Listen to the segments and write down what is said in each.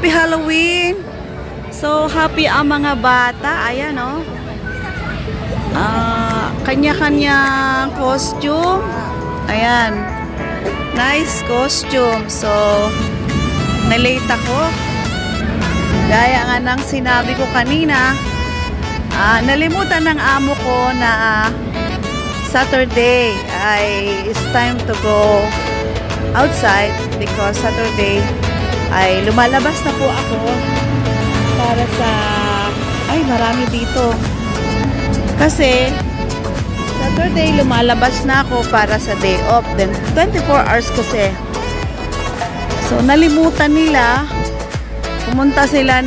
Happy Halloween! So, happy ang mga bata. Ayan, oh. Kanya-kanyang costume. Ayan. Nice costume. So, nalate ako. Gaya nga ng sinabi ko kanina, nalimutan ng amo ko na Saturday ay it's time to go outside because Saturday ay lumalabas na po ako para sa marami dito kasi Saturday lumalabas na ako para sa day off, then 24 hours kasi. So nalimutan nila, pumunta sila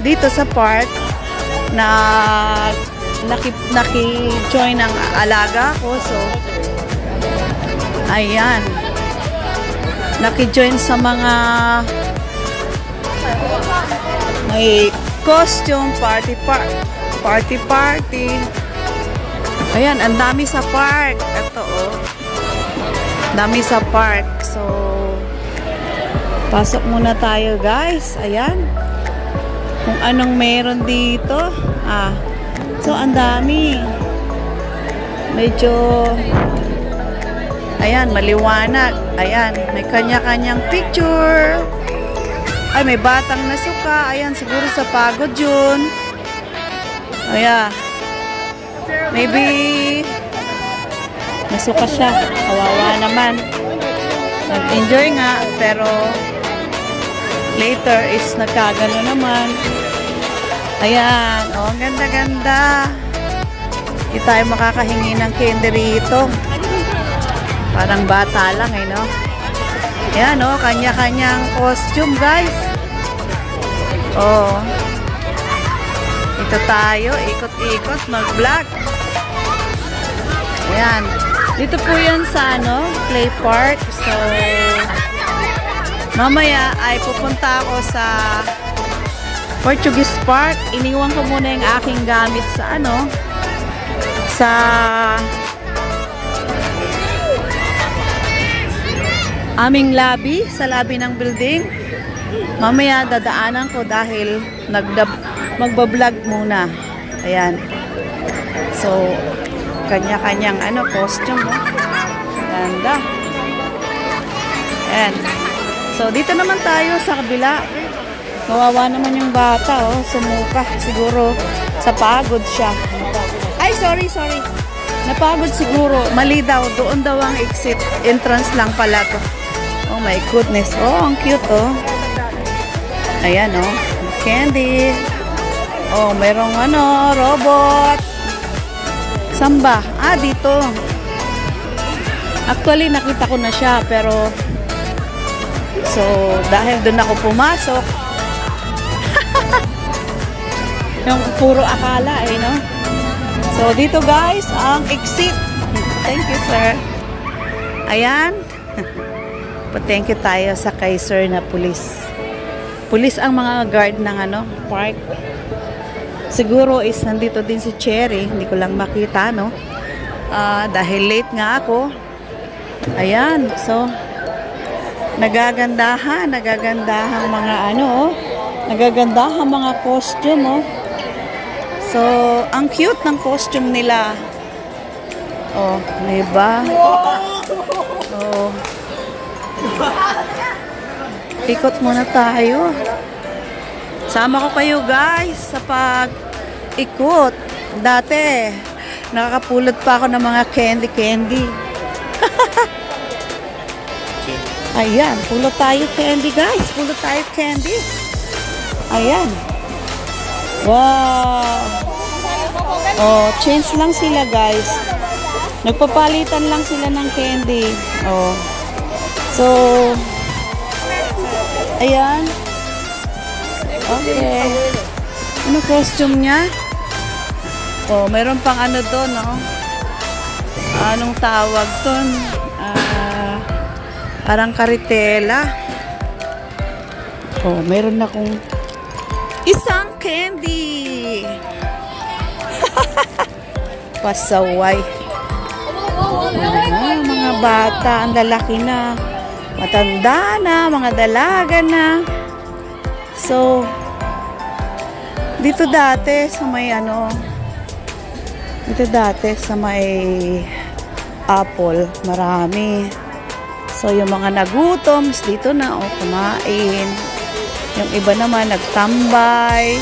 dito sa park na naki-join ng alaga ko. So ayan, naki-join sa mga may costume party. Ayan, ang dami sa park. Ito, oh. Dami sa park. So pasok muna tayo, guys. Ayan, kung anong meron dito. So ang dami. Medyo ayan, maliwanag. Ayan, may kanya-kanyang picture. Ay, may batang nasuka. Ayan, siguro sa pagod yun. Ayan. Maybe nasuka siya. Kawawa naman. Nag-enjoy nga, pero later is nagkagano naman. Ayan. Oh, ang ganda-ganda. Hindi tayo makakahingi ng candy rito. Parang bata lang, no? Ayan, oh, kanya-kanyang costume, guys. Oh. Ito tayo, ikot-ikot, mag-vlog. Ayan. Dito po yan sa, play park. So, mamaya ay pupunta ako sa Portuguese Park. Iniwan ko muna yung aking gamit sa, sa aming lobby, sa lobby ng building. Mamaya dadaanan ko dahil magbablog muna. Ayan. So, kanya-kanyang costume, ganda. Ayan. So, dito naman tayo sa kabila. Kawawa naman yung bata, oh. Sumuka. Siguro sa pagod siya. Ay, sorry. Napagod siguro. Mali daw. Doon daw ang exit. Entrance lang pala to. Oh my goodness. Oh, ang cute, oh. Ayan, oh. Candy. Oh, merong robot. Samba. Dito. Actually, nakita ko na siya, pero so, dahil doon ako pumasok, yung puro akala, no? So, dito, guys, ang exit. Thank you, sir. Ayan. Pa-thank you tayo sa kay sir na pulis. Pulis ang mga guard ng park. Siguro is nandito din si Cherry. Hindi ko lang makita, no? Dahil late nga ako. Ayan. So, nagagandahan mga nagagandahan mga costume, oh. So, ang cute ng costume nila. Oh, diba? Oh. Ikot muna tayo. Sama ko kayo, guys, sa pag-ikot. Dati, nakakapulot pa ako ng mga candy. Ayan, pulot tayo candy, guys. Pulot tayo candy. Ayan. Wow. Oh, change lang sila, guys. Nagpapalitan lang sila ng candy. Oh. So, ayan. Okay. Ano costume niya? Oh, meron pang doon, no? Anong tawag doon? Parang karitela. Oh, meron na akong isang candy. Pasaway. Mga bata, ang lalaki na. Matanda na, mga dalaga na. So, dito dati sa may dito dati sa may apple, marami. So, yung mga nagutom, dito na, kumain. Yung iba naman, nagtambay.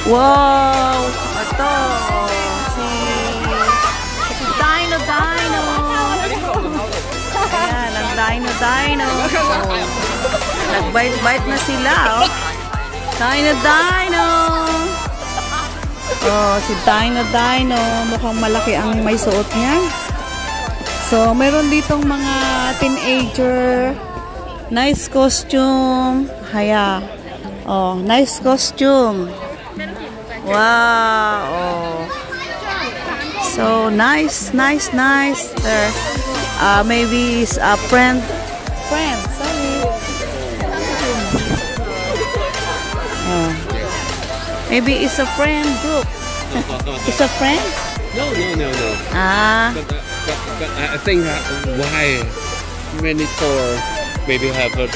Wow! Ito, si Dino. Ayan, ang Dino. Oh. Nagbite-bite na sila, oh. Dino. Oh, si Dino. Mukhang malaki ang may suot niya. So, meron ditong mga teenager. Nice costume. Haya. Oh, nice costume. Wow. Oh. So, nice. There. Maybe it's a friend. Sorry. Oh. Maybe it's a friend group. It's a friend? No. But I think why many for maybe have the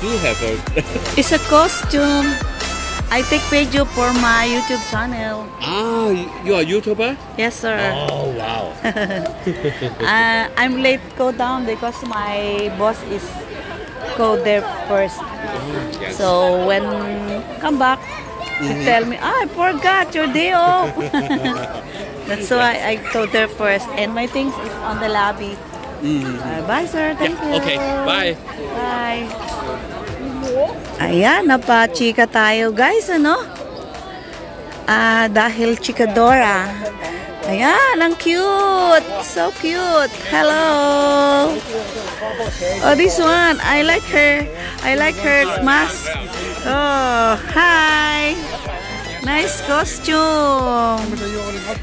two have a. It's a costume. I take video for my YouTube channel. Ah, you are a YouTuber? Yes, sir. Oh wow. I'm late go down because my boss is go there first. Yes. So when come back, she tell me, I forgot your day off. That's why I go there first. And my things is on the lobby. Bye, sir. Thank you. Okay, bye. Bye. Ayan, napachika tayo, guys, dahil chikadora. Ayan, ang cute. So cute. Hello. Oh, this one. I like her mask. Oh, hi. Nice costume.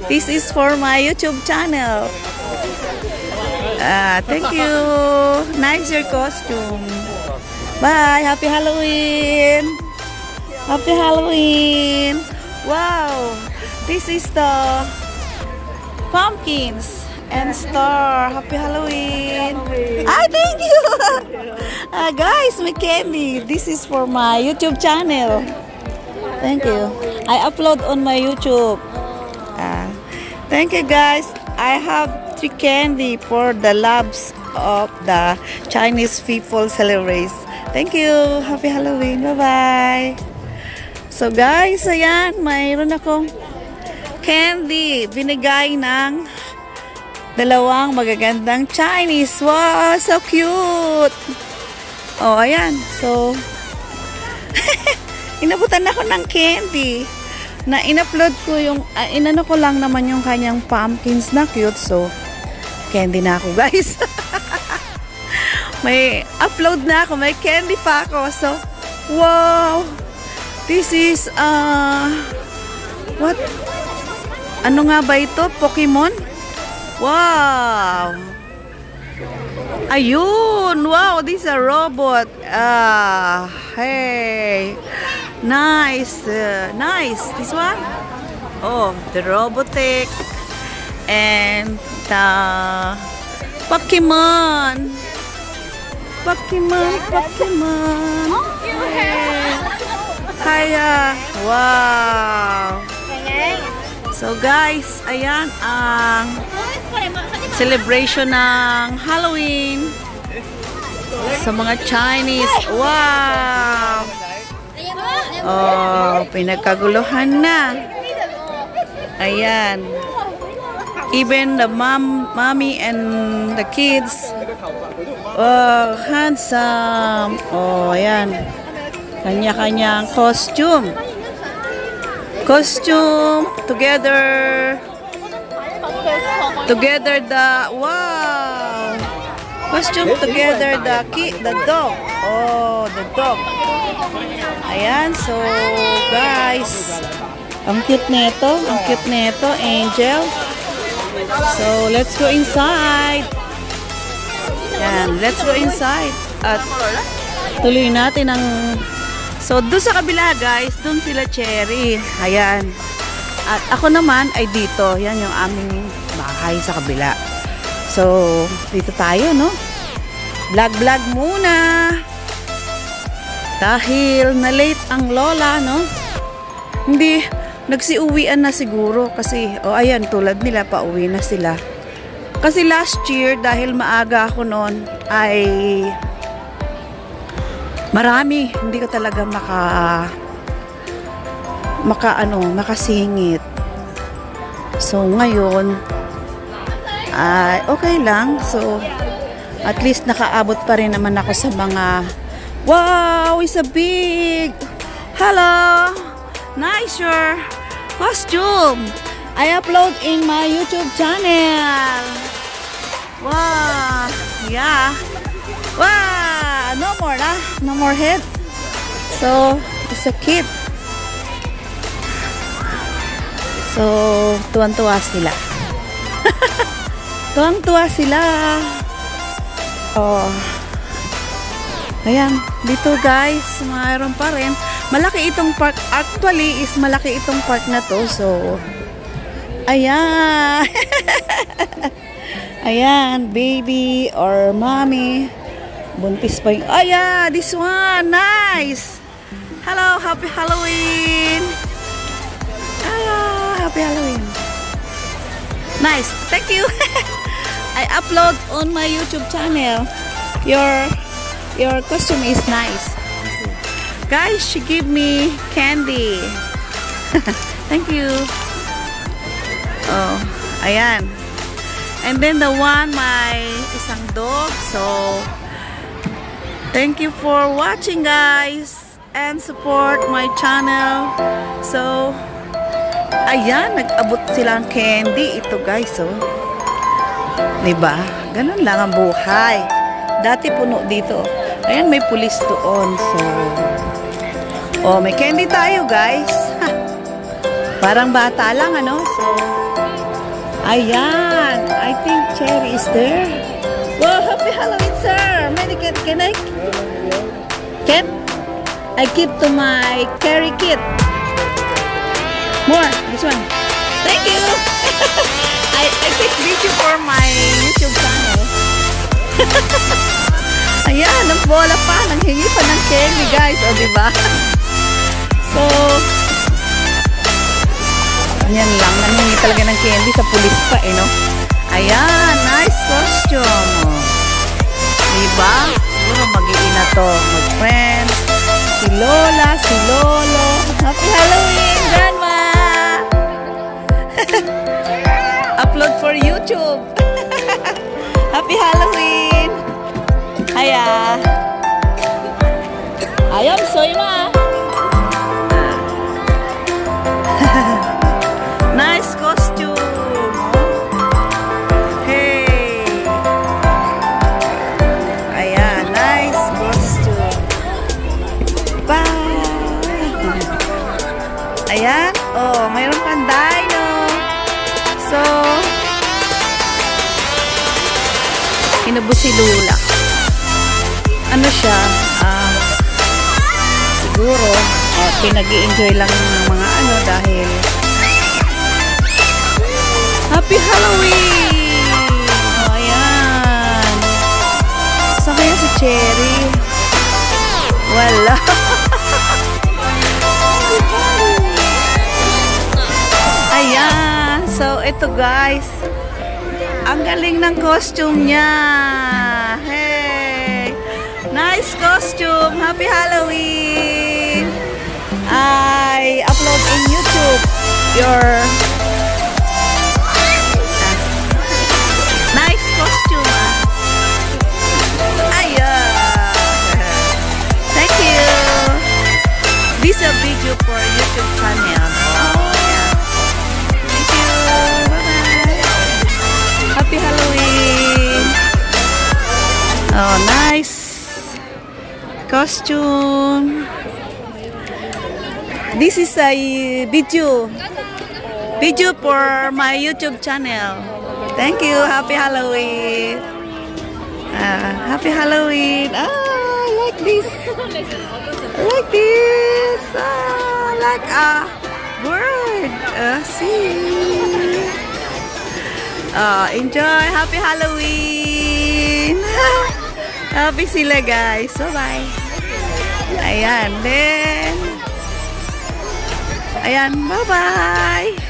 This is for my YouTube channel. Thank you. Nice your costume. Bye. Happy Halloween. Happy Halloween. Wow. This is the pumpkins and star. Happy Halloween. Thank you. Guys, my candy. This is for my YouTube channel. Thank you. I upload on my YouTube. Thank you, guys. I have 3 candy for the loves of the Chinese people celebrate. Thank you. Happy Halloween. Bye-bye. So, guys, ayan, mayroon akong candy. Binigay ng 2 magagandang Chinese. Wow, so cute. Oh, ayan. So, inabutan ako ng candy. Na in-upload ko yung, inano ko lang naman yung kanyang pumpkins na cute. So, candy na ako, guys. May upload na ako. May candy pa ako. So, wow. This is, what? Ano nga ba ito? Pokemon? Wow. Ayun. Wow, this is a robot. Hey. Nice. Nice. This one? Oh, the Robotech. And the Pokemon. Pokemon. Hiya. Wow. So guys, ayan ang celebration ng Halloween sa mga Chinese. Wow. Oh, pinagkaguluhan na. Ayan. Even the mommy and the kids. Oh, handsome. Oh, ayan. Kanya-kanyang costume. Costume together. Together the wow. Costume together the dog. Oh, the dog. Ayan, so guys, ang cute nito, Angel. So let's go inside. Ayan, let's go inside. At tuloy natin ang, so doon sa kabila guys, doon sila Cherry. Ayan. At ako naman ay dito. Yan yung aming bahay sa kabila. So, dito tayo, no? Vlog muna. Dahil na-late ang lola, no? Hindi, nagsiuwian na siguro kasi, ayan, tulad nila, pauwi na sila. Kasi last year, dahil maaga ako noon, ay marami, hindi ko talaga makasingit. So, ngayon, ay okay lang. So, at least nakaabot pa rin naman ako sa mga, wow, it's a big, hello, nice your costume. I upload in my YouTube channel. Wow, yeah. Wow, no more na, no more head. So, it's a kid. So, tuwan-tuwa sila. Tuwang-tuwa sila. Oh. Ayan, dito guys, mayroon pa rin. Malaki itong park. Actually, is malaki itong park na to. So, ayan. Ayan, baby or mommy. Buntis pa yung, ayan, this one, nice. Hello, happy Halloween. Happy Halloween. Nice, thank you. I upload on my YouTube channel. Your costume is nice. Guys, she give me candy. Thank you. Oh, ayan. And then the one, my isang dog. So, thank you for watching, guys, and support my channel. So, ayan, nag-abot silang candy. Ito guys, oh. Diba? Ganun lang ang buhay. Dati puno dito. Ayan, may pulis doon. So, oh, may candy tayo guys. Ha. Parang bata lang, ano? So, ayan. I think Cherry is there. Well, happy Halloween, sir. Can I? Kit? I keep to my carry kit. More, this one. Thank you. I take video for my YouTube channel. Ayan, ang bola pa, nanghingi pa ng candy, guys, o diba? So, ayan lang, nanghingi talaga ng candy sa pulis pa, no? Ayan, nice costume. Diba? Siguro mag-iina to, mag-friends. Si Lola, si Lolo. Happy Halloween, Grandma! Upload for YouTube. Happy Halloween. Hiya. Ayam soy ma. Nice costume. Hey. Ayan, nice costume. Bye. Ayan. Oh, mayroon pang dino. So, kinubos si Lula. Ano siya? Siguro, pinag-i-enjoy lang ng mga ano dahil Happy Halloween! Oh, ayan. Saan kaya si Cherry? Wala. Ayan. So, ito guys. Ang galing ng costume niya. Hey! Nice costume. Happy Halloween. I upload in YouTube your nice costume. Ayan. Thank you. This is a video for YouTube channel. Thank you. Bye-bye. Happy Halloween. Oh, nice costume. This is a video for my YouTube channel. Thank you. Happy Halloween. Happy Halloween. I like this. I like this. Like a bird. See. Enjoy. Happy Halloween. Happy sila guys. Bye-bye. Ayan, then, ayan, bye-bye!